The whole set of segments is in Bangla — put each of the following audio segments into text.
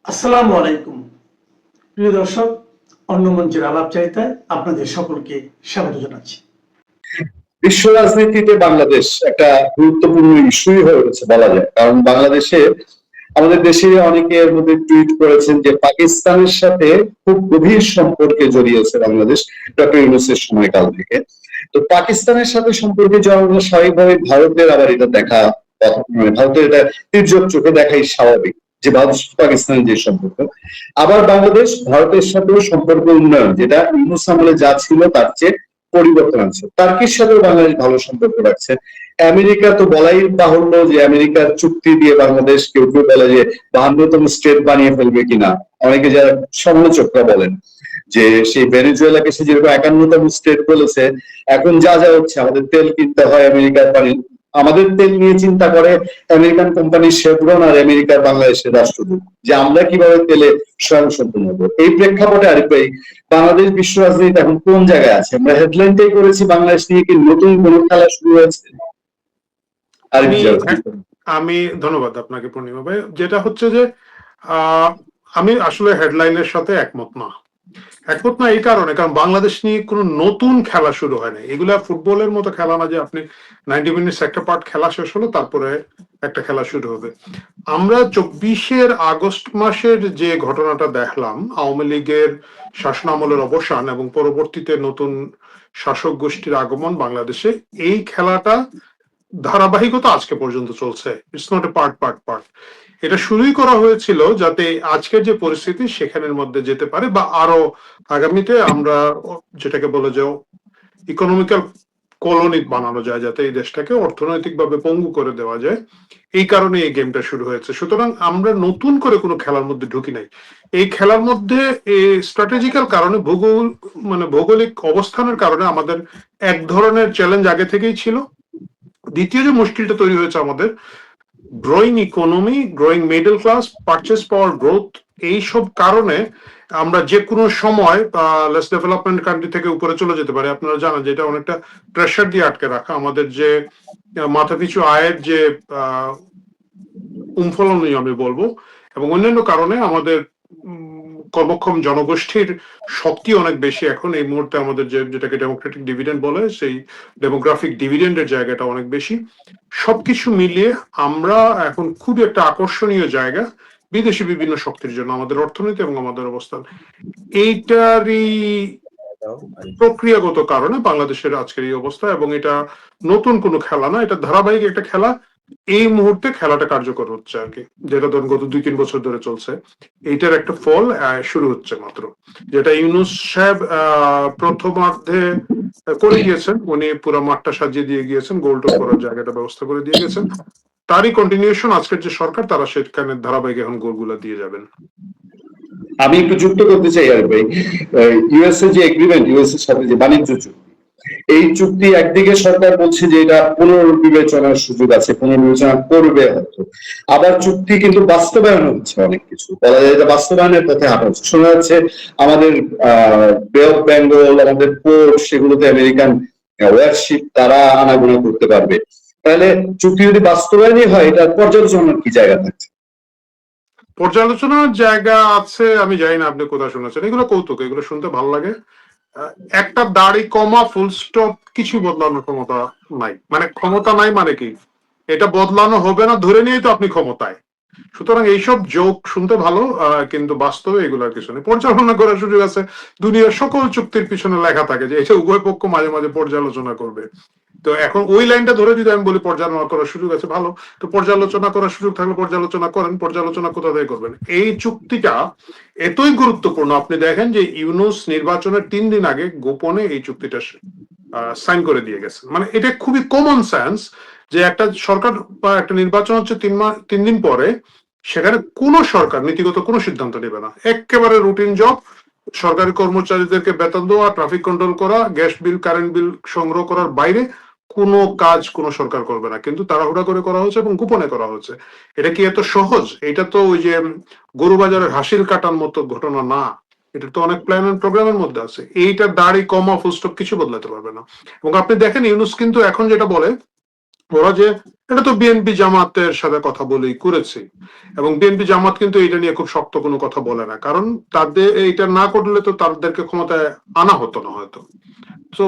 আসসালামু আলাইকুম প্রিয় দর্শক, অন্য মঞ্চের আলাপচারিতায় আপনাদের সকলকে স্বাগত জানাচ্ছি। বিশ্ব রাজনীতিতে বাংলাদেশ একটা গুরুত্বপূর্ণ ইস্যুই হয়ে উঠেছে বলা যায়, কারণ বাংলাদেশে আমাদের দেশে অনেকে এর মধ্যে টুইট করেছেন যে পাকিস্তানের সাথে খুব গভীর সম্পর্কে জড়িয়েছে বাংলাদেশ ডক্টর ইউনূসের সময়কাল থেকে। তো পাকিস্তানের সাথে সম্পর্কে জড়ানো স্বাভাবিকভাবে ভারতের আবার এটা দেখা ভারতের এটা তির্যক চোখে দেখাই স্বাভাবিক যে ভারত পাকিস্তানের যে সম্পর্ক, আবার বাংলাদেশ ভারতের সাথেও সম্পর্ক উন্নয়ন যেটা ইউনূস আমলে যা ছিল তার চেয়ে পরিবর্তন আছে। টার্কির সাথেও বাংলাদেশ ভালো সম্পর্ক রাখছে। আমেরিকা তো বলাই বাহুল্য যে আমেরিকার চুক্তি দিয়ে বাংলাদেশ কেউ কেউ বলে যে 52তম স্টেট বানিয়ে ফেলবে কিনা। অনেকে যারা সমালোচকরা বলেন যে সেই ভেনেজুয়েলাকে সে যেরকম 51তম স্টেট বলেছে, এখন যা যা হচ্ছে আমাদের তেল কিনতে হয় আমেরিকার পানি, আমাদের তেল নিয়ে চিন্তা করে আমেরিকান কোম্পানি শেভরন আর আমেরিকার বাংলাদেশের রাষ্ট্রদূত যে আমরা কিভাবে তেলে স্বয়ংসম্পূর্ণ হবো। এই প্রেক্ষাপটে আরিফ ভাই, বাংলাদেশ বিশ্ব রাজনীতি এখন কোন জায়গায় আছে? আমরা হেডলাইনটাই করেছি বাংলাদেশ নিয়ে কি নতুন কোন খেলা শুরু হয়েছে? আমি ধন্যবাদ আপনাকে পূর্ণিমা ভাই। যেটা হচ্ছে যে আমি আসলে হেডলাইনের সাথে একমত না এই কারণে, কারণ বাংলাদেশ নিয়ে কোনো নতুন খেলা শুরু হয় না। এগুলা ফুটবলের মতো খেলা না যে আপনি 90 মিনিটস একটা পার্ট খেলা শেষ হলো তারপরে একটা খেলা শুরু হবে। আমরা 24 আগস্ট মাসের যে ঘটনাটা দেখলাম, আওয়ামী লীগের শাসনামলের অবসান এবং পরবর্তীতে নতুন শাসক গোষ্ঠীর আগমন বাংলাদেশে, এই খেলাটা ধারাবাহিকতা আজকে পর্যন্ত চলছে। It's not a part. এটা শুরুই করা হয়েছিল যাতে আজকের যে পরিস্থিতি সেখানের মধ্যে যেতে পারে, বা আরো আগামীতে আমরা যেটাকে বলে যে ইকোনমিক্যাল কলোনি বানানো যায়, যাতে এই দেশটাকে অর্থনৈতিকভাবে পঙ্গু করে দেওয়া যায়। এই কারণে এই গেমটা শুরু হয়েছে। সুতরাং আমরা নতুন করে কোনো খেলার মধ্যে ঢুকি নাই। এই খেলার মধ্যে স্ট্র্যাটেজিক্যাল কারণে ভৌগোলিক অবস্থানের কারণে আমাদের এক ধরনের চ্যালেঞ্জ আগে থেকেই ছিল। দ্বিতীয় যে মুশকিলটা তৈরি হয়েছে আমাদের, growing economy, growing middle class, purchase পাওয়ার গ্রোথ, এইসব কারণে আমরা যে কোনো সময় লেস ডেভেলপমেন্ট কান্ট্রি থেকে উপরে চলে যেতে পারি। আপনারা জানেন যে এটা অনেকটা প্রেশার দিয়ে আটকে রাখা। আমাদের যে মাথাপিছু আয়ের যে উমফলনই আমি বলবো, এবং অন্যান্য কারণে আমাদের কর্মক্ষম জনগোষ্ঠীর শক্তি অনেক বেশি এখন এই মুহূর্তে। আমাদের যেটাকে ডেমোক্রেটিক ডিভিডেন্ড বলে, সেই ডেমোগ্রাফিক ডিভিডেন্ডের জায়গাটা অনেক বেশি। সবকিছু মিলিয়ে আমরা এখন খুবই একটা আকর্ষণীয় জায়গা বিদেশি বিভিন্ন শক্তির জন্য, আমাদের অর্থনীতি এবং আমাদের অবস্থান। এইটারই প্রক্রিয়াগত কারণে বাংলাদেশের আজকের এই অবস্থা, এবং এটা নতুন কোনো খেলা না, এটা ধারাবাহিক একটা খেলা। এই মুহূর্তে খেলাটা কার্যকর হচ্ছে আর কি, যেটা ধরুন গত 2-3 বছর ধরে চলছে। এইটার একটা ফল শুরু হচ্ছে মাত্র, যেটা ইউনূস সাহেব প্রথমার্ধে করে গিয়েছেন। উনি পুরো মাঠটা সাজিয়ে দিয়ে গিয়েছেন, গোল টোল করার জায়গাটা ব্যবস্থা করে দিয়ে গেছেন। তারই কন্টিনিউশন আজকের যে সরকার, তারা সেখানে ধারাবাহিক এখন গোলগুলা দিয়ে যাবেন। আমি একটু যুক্ত করতে চাই আর ভাই, ইউএসএ যে এগ্রিমেন্ট, ইউএসএর সাথে যে বাণিজ্য চুক্তি, এই চুক্তি একদিকে সরকার বলছে যে এটা পুনর্বিবেচনার সুযোগ আছে, পুনর্বিবেচনা করবে হয়তো, আবার চুক্তি কিন্তু বাস্তবায়ন হচ্ছে অনেক কিছু, বলা যায় যে বাস্তবায়নের পথে হাঁটা হচ্ছে। শোনা যাচ্ছে আমাদের বে অফ বেঙ্গল, আমাদের পোর্ট, সেগুলোতে আমেরিকান ওয়ারশিপ তারা আনাগোনা করতে পারবে। তাহলে চুক্তি যদি বাস্তবায়নই হয়, এটার পর্যালোচনার কি জায়গা থাকছে? পর্যালোচনার জায়গা আছে, আমি জানি না আপনি কোথায় শুনেছেন। এগুলো কৌতুক, এগুলো শুনতে ভালো লাগে। একটা দাড়ি কমা ফুল স্টপ, কিছু বদলানোর ক্ষমতা নাই। মানে ক্ষমতা নাই মানে কি, এটা বদলানো হবে না ধরে নিয়েই তো আপনি ক্ষমতায়। সুতরাং এইসব জোক শুনতে ভালো, কিন্তু বাস্তবে এগুলোর কিছু নেই। পর্যালোচনা করার সুযোগ আছে, দুনিয়ার সকল চুক্তির পিছনে লেখা থাকে যে এটা উভয় পক্ষ মাঝে মাঝে পর্যালোচনা করবে। তো এখন ওই লাইনটা ধরে যদি আমি বলি পর্যালোচনা করার সুযোগ আছে, ভালো। তো পর্যালোচনা করার সুযোগ থাকলে পর্যালোচনা করেন। পর্যালোচনা কোথা থেকে করবেন? এই চুক্তিটা এতই গুরুত্বপূর্ণ, আপনি দেখেন যে ইউনূস নির্বাচনের 3 দিন আগে গোপনে এই চুক্তিটা সাইন করে দিয়ে গেছে। মানে এটা খুবই কমন সেন্স যে একটা সরকার বা একটা নির্বাচন হচ্ছে 3 দিন পরে, সেখানে কোনো সরকার নীতিগত কোনো সিদ্ধান্ত নেবে না। একেবারে রুটিন জব, সরকারি কর্মচারীদেরকে বেতন দেওয়া, ট্রাফিক কন্ট্রোল করা, গ্যাস বিল কারেন্ট বিল সংগ্রহ করার বাইরে কোনো কাজ কোনো সরকার করবে না। কিন্তু তাড়াহুড়া করে করা হচ্ছে এবং গোপনে করা হচ্ছে। এটা কি এত সহজ? এটা তো ওই যে গরু বাজারের হাসিল কাটার মতো ঘটনা না, এটা তো অনেক প্ল্যান এন্ড প্রোগ্রামের মধ্যে আছে। এইটা দাড়ি কমা ফুল স্টপ কিছু বদলাতে পারবে না। এবং আপনি দেখেন ইউনূস কিন্তু এখন যেটা বলে ওরা যে এটা তো বিএনপি জামাতের সাথে কথা বলেই করেছে, এবং বিএনপি জামাত কিন্তু এটা নিয়ে খুব শক্ত কোনো কথা বলে না, কারণ তাদের এটা না করলে তো তাদেরকে ক্ষমতায় আনা হতো না হয়তো। তো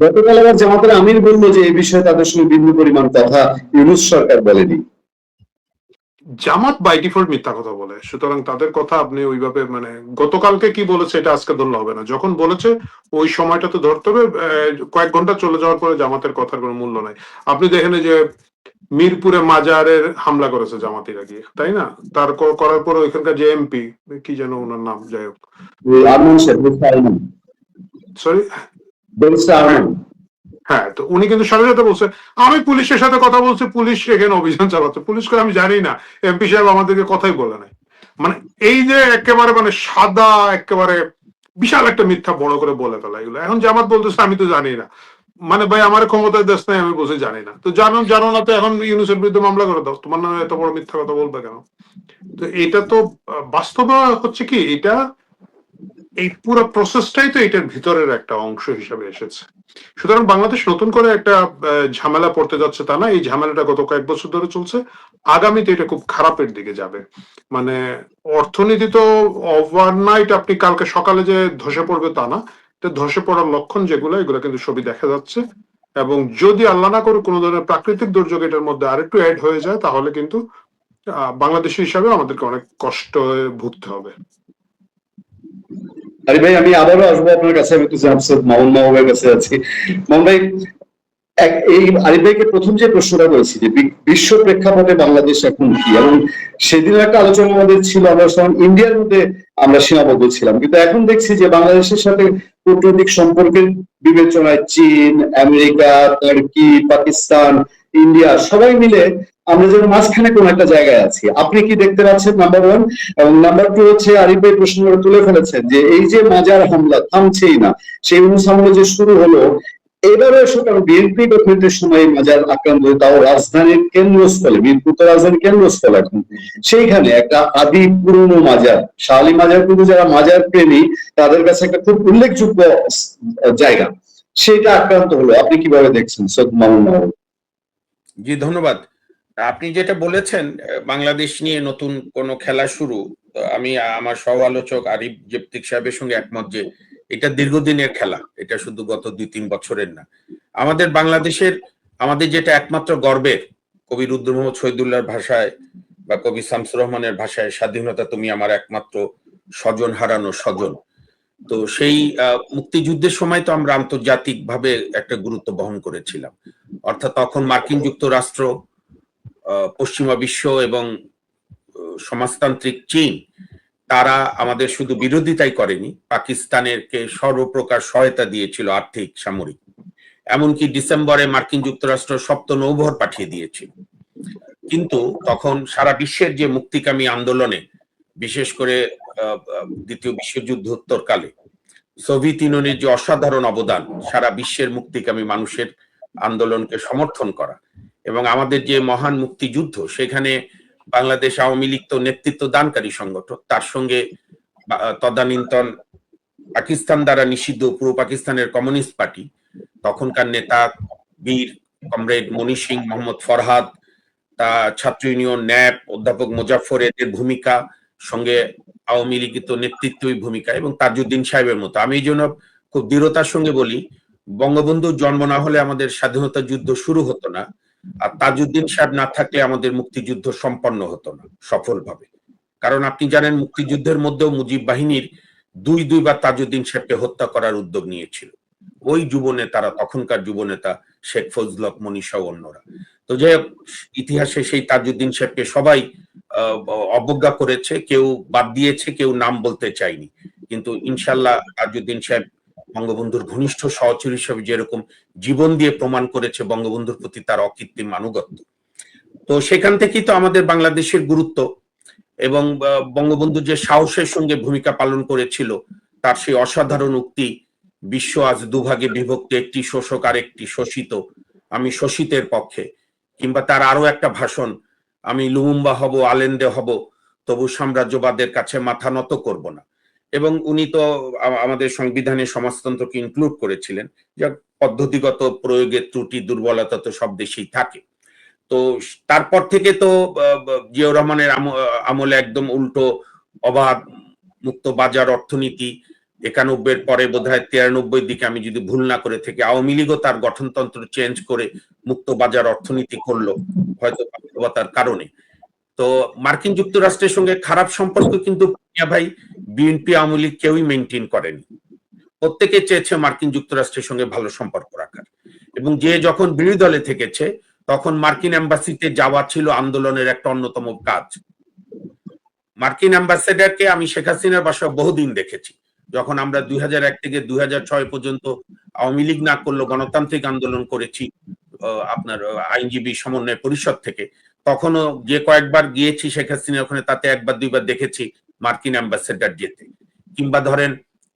গতকাল আবার জামাতের আমির বললো যে এই বিষয়ে তাদের সঙ্গে বিন্দু পরিমাণ কথা ইউনূস সরকার বলেনি। জামাত বাই ডিফল্ট মিথ্যা কথা বলে, সুতরাং তাদের কথা আপনি ওইভাবে মানে গতকালকে কি বলেছে এটা আজকে ধরলে হবে না, যখন বলেছে ওই সময়টা তো ধরতে হবে। কয়েক ঘন্টা চলে যাওয়ার পরে জামাতের কথার কোনো মূল্য নাই। আপনি দেখেন যে মিরপুরে মাজারের হামলা করেছে জামাতিরা গিয়ে, তাই না? তার করার পরে ওইখানকার যে এমপি কি যেন ওনার নাম, যাই হোক, সরি, হ্যাঁ, তো উনি কিন্তু সাথে সাথে বলছে আমি পুলিশের সাথে কথা বলছি, পুলিশ এখানে অভিযান চালাচ্ছে। পুলিশ করে আমি জানি না, এমপি সাহেব আমাদেরকে কথাই বলে নাই। মানে এই যে একেবারে মানে সাদা একেবারে বিশাল একটা মিথ্যা বড় করে বলে ফেলা এগুলো। এখন জামাত বলতেছে আমি তো জানি না, মানে ভাই আমার ক্ষমতায় দেশ নাই, আমি বসে জানি না। তো জানো না তো এখন ইউনূসের বিরুদ্ধে মামলা করে দাও, তোমার নামে এত বড় মিথ্যা কথা বলবে কেন? তো এটা তো বাস্তবে হচ্ছে কি, এটা এই পুরো প্রসেসটাই তো এটার ভিতরের একটা অংশ হিসাবে এসেছে। সুতরাং বাংলাদেশ নতুন করে একটা ঝামেলা পড়তে যাচ্ছে তা না, এই ঝামেলাটা গত কয়েক বছর ধরে চলছে, আগামীতে এটা খুব খারাপের দিকে যাবে। মানে অর্থনীতি তো ওভারনাইট আপনি কালকে সকালে যে ধসে পড়বে তা না, এটা ধসে পড়ার লক্ষণ যেগুলো এগুলো কিন্তু সবই দেখা যাচ্ছে। এবং যদি আল্লাহ না করে কোনো ধরনের প্রাকৃতিক দুর্যোগ এটার মধ্যে আরেকটু অ্যাড হয়ে যায়, তাহলে কিন্তু বাংলাদেশি হিসাবে আমাদেরকে অনেক কষ্ট ভুগতে হবে। আরে ভাই, আমি আবারও আসবো আপনার কাছে। আমি তো মামুন মাহবুবের কাছে আছি। মামুন ভাই, এই আরিফ ভাইকে প্রথম যে প্রশ্নটা করেছি যে বিশ্ব প্রেক্ষাপটে বাংলাদেশ এখন কি, এবং সেদিনও একটা আলোচনা আমাদের ছিল, আমরা ইন্ডিয়ার মধ্যে আমরা সীমাবদ্ধ ছিলাম, কিন্তু এখন দেখছি যে বাংলাদেশের সাথে কূটনৈতিক সম্পর্কের বিবেচনায় চীন, আমেরিকা, তুর্কি, পাকিস্তান, ইন্ডিয়া সবাই মিলে আমরা যেন মাঝখানে কোন একটা জায়গায় আছি। আপনি কি দেখতে পাচ্ছেন, নাম্বার ওয়ান? এবং নাম্বার টু হচ্ছে, আরিফ ভাই প্রশ্নটা তুলে ফেলেছেন যে এই যে মাজার হামলা থামছেই না, সেই অনুসারে যে শুরু হলো, এবারে সরকার বিএনপি গঠনের সময় মাজার আক্রান্ত হয়ে, তাও রাজধানীর কেন্দ্রস্থলে, মিরপুর তো রাজধানীর কেন্দ্রস্থল, এখন সেইখানে একটা আদি পুরনো মাজার, শাহ আলী মাজার, কিন্তু যারা মাজার প্রেমী তাদের কাছে একটা খুব উল্লেখযোগ্য জায়গা, সেটা আক্রান্ত হলো। আপনি কিভাবে দেখছেন সৈয়দ মামুন মাহবুব? জি, ধন্যবাদ। আপনি যেটা বলেছেন বাংলাদেশ নিয়ে নতুন কোন খেলা শুরু, আমি আমার সহ আলোচক আরিফ জেপ্তিক সাহেবের সঙ্গে একমত যে এটা দীর্ঘদিনের খেলা, এটা শুধু গত 2-3 বছরের না। আমাদের বাংলাদেশের আমাদের যেটা একমাত্র গর্বের, কবি রুদ্র মোহাম্মদ শহীদুল্লাহর ভাষায় বা কবি শামসুর রহমানের ভাষায়, স্বাধীনতা তুমি আমার একমাত্র স্বজন হারানো স্বজন। তো সেই মুক্তিযুদ্ধের সময় তো আমরা আন্তর্জাতিকভাবে একটা গুরুত্ব বহন করেছিলাম। অর্থাৎ তখন মার্কিন যুক্তরাষ্ট্র, পশ্চিমা বিশ্ব এবং সমাজতান্ত্রিক চীন, তারা আমাদের শুধু বিরোধিতাই করেনি, পাকিস্তানেরকে সর্বপ্রকার সহায়তা দিয়েছিল, আর্থিক, সামরিক। এমনকি ডিসেম্বরে মার্কিন যুক্তরাষ্ট্র 7ম নৌবহর পাঠিয়ে দিয়েছিল। কিন্তু তখন সারা বিশ্বের যে মুক্তিকামী আন্দোলনে, বিশেষ করে দ্বিতীয় বিশ্বযুদ্ধোত্তরকালে সোভিয়েত ইউনিয়নের যে অসাধারণ অবদান, সারা বিশ্বের মুক্তিকামী মানুষের আন্দোলনকে সমর্থন করা, এবং আমাদের যে মহান মুক্তিযুদ্ধ, সেখানে বাংলাদেশ আওয়ামী লীগ তো নেতৃত্ব দানকারী সংগঠন, তার সঙ্গে তদানীন্তন পাকিস্তান দ্বারা নিষিদ্ধ পূর্ব পাকিস্তানের কমিউনিস্ট পার্টি, তখনকার নেতা বীর কমরেড মনি সিং, মোহাম্মদ ফরহাদ, তা ছাত্র ইউনিয়ন, ন্যাপ, অধ্যাপক মোজাফফর, এদের ভূমিকা, সঙ্গে আওয়ামী লীগ তো নেতৃত্বই ভূমিকা, এবং তাজউদ্দিন সাহেবের মতো। আমি এই জন্য খুব দৃঢ়তার সঙ্গে বলি, বঙ্গবন্ধুর জন্ম না হলে আমাদের স্বাধীনতা যুদ্ধ শুরু হতো না, আর তাজউদ্দিন সাহেব না থাকলে আমাদের মুক্তিযুদ্ধ সম্পন্ন হতো না সফলভাবে। কারণ আপনি জানেন, মুক্তিযুদ্ধের মধ্যেও মুজিব বাহিনীর দুইবার তাজউদ্দিন সাহেবকে হত্যা করার উদ্যোগ নিয়েছিল ওই যুবনেতারা, তখনকার যুবনেতা শেখ ফজল হক, মনীষা ও অন্যরা। তো যে ইতিহাসে সেই তাজউদ্দিন সাহেবকে সবাই অবজ্ঞা করেছে, কেউ বাদ দিয়েছে, কেউ নাম বলতে চায়নি। কিন্তু ইনশাল্লাহ তাজউদ্দিন সাহেব বঙ্গবন্ধুর ঘনিষ্ঠ সহচর হিসেবে যেরকম জীবন দিয়ে প্রমাণ করেছে বঙ্গবন্ধুর প্রতি তার অকৃত্রিম আনুগত্য, তো সেখান থেকেই তো আমাদের বাংলাদেশের গুরুত্ব। এবং বঙ্গবন্ধু যে সাহসের সঙ্গে ভূমিকা পালন করেছিল, তার সেই অসাধারণ উক্তি, বিশ্ব আজ দুভাগে বিভক্ত, একটি শোষক আর একটি শোষিত, আমি শোষিতের পক্ষে, কিংবা তার আরো একটা ভাষণ, আমি লুমুম্বা হব, আলেন্দে হব, তবু সাম্রাজ্যবাদের কাছে মাথা নত করব না। এবং উনি তো আমাদের সংবিধানে সমাজতন্ত্রকে ইনক্লুড করেছিলেন। পদ্ধতিগত প্রয়োগের ত্রুটি দুর্বলতা তো সব দেশেই থাকে। তো তারপর থেকে তো জিয়াউর রহমানের আমলে একদম উল্টো অবাধ মুক্ত বাজার অর্থনীতি, 91-এর পরে বোধহয় 93-র দিকে আমি যদি ভুল না করে থাকি, আওয়ামী লীগও তার গঠনতন্ত্র চেঞ্জ করে মুক্ত বাজার অর্থনীতি করলো, হয়তো বাস্তবতার কারণে। তো মার্কিন যুক্তরাষ্ট্রের সঙ্গে খারাপ সম্পর্ক কিন্তু ভাই বিএনপি আওয়ামী লীগ কেউই মেনটেন করেনি। প্রত্যেকে চেয়েছে মার্কিন যুক্তরাষ্ট্রের সঙ্গে ভালো সম্পর্ক রাখার, এবং যে যখন বিরোধী দলে থেকেছে তখন মার্কিন এম্বাসিতে যাওয়া ছিল আন্দোলনের একটা অন্যতম কাজ। মার্কিন অ্যাম্বাসেডারকে আমি শেখ হাসিনার বাসায় বহুদিন দেখেছি। যখন আমরা 2001 থেকে 2006 পর্যন্ত আওয়ামী লীগ না করলেও গণতান্ত্রিক আন্দোলন করেছি আপনার আইনজীবী সমন্বয় পরিষদ থেকে, তখনও যে কয়েকবার গিয়েছি শেখ হাসিনা ওখানে, তাতে একবার দুইবার দেখেছি মার্কিন অ্যাম্বাসেডার যেতে। কিংবা ধরেন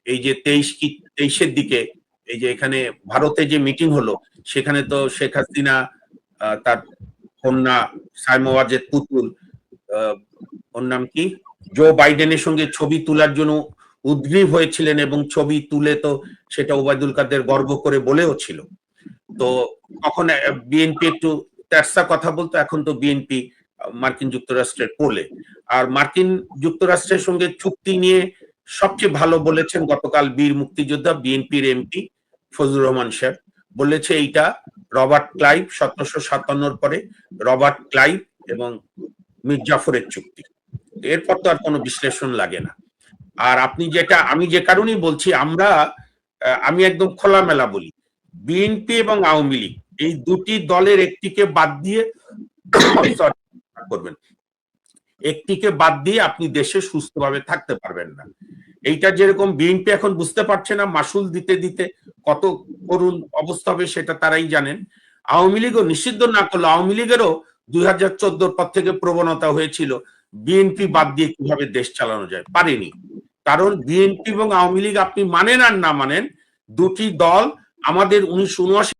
এই যে 23-এর দিকে এই যে এখানে ভারতে যে মিটিং হলো, সেখানে তো শেখ হাসিনা তার কন্যা সাইমা ওয়াজেদ পুতুল, ওর নাম কি, জো বাইডেনের সঙ্গে ছবি তোলার জন্য উদ্গ্রীব হয়েছিলেন, এবং ছবি তুলে তো সেটা ওবায়দুল কাদের গর্ব করে বলেও ছিল। তো তখন বিএনপি একটু তেরসা কথা বলতো, এখন তো বিএনপি মার্কিন যুক্তরাষ্ট্রের কোলে। আর মার্কিন যুক্তরাষ্ট্রের সঙ্গে চুক্তি নিয়ে সবচেয়ে ভালো বলেছেন গতকাল বীর মুক্তিযোদ্ধা বিএনপির এমপি ফজলুর রহমান সাহেব, বলেছে এইটা রবার্ট ক্লাইভ 1757-র পরে রবার্ট ক্লাইভ এবং মীর জাফরের চুক্তি, এরপর তো আর কোনো বিশ্লেষণ লাগে না। আর আপনি যেটা, আমি যে কারণেই বলছি, আমি একদম খোলামেলা বলি, বিএনপি এবং আওয়ামী লীগ এই দুটি দলের একটিকে বাদ দিয়ে করবেন, একটিকে বাদ দিয়ে আপনি দেশে সুস্থভাবে থাকতে পারবেন না। এইটা যেরকম বিএনপি এখন বুঝতে পারছে না, মাসুল দিতে দিতে কত করুণ অবস্থা হবে সেটা তারাই জানেন। আওয়ামী লীগও নিষিদ্ধ না করলো, আওয়ামী লীগেরও 2014 পর থেকে প্রবণতা হয়েছিল বিএনপি বাদ দিয়ে কিভাবে দেশ চালানো যায়, পারেনি। কারণ বিএনপি এবং আওয়ামী লীগ আপনি মানেন আর না মানেন, দুটি দল আমাদের 1979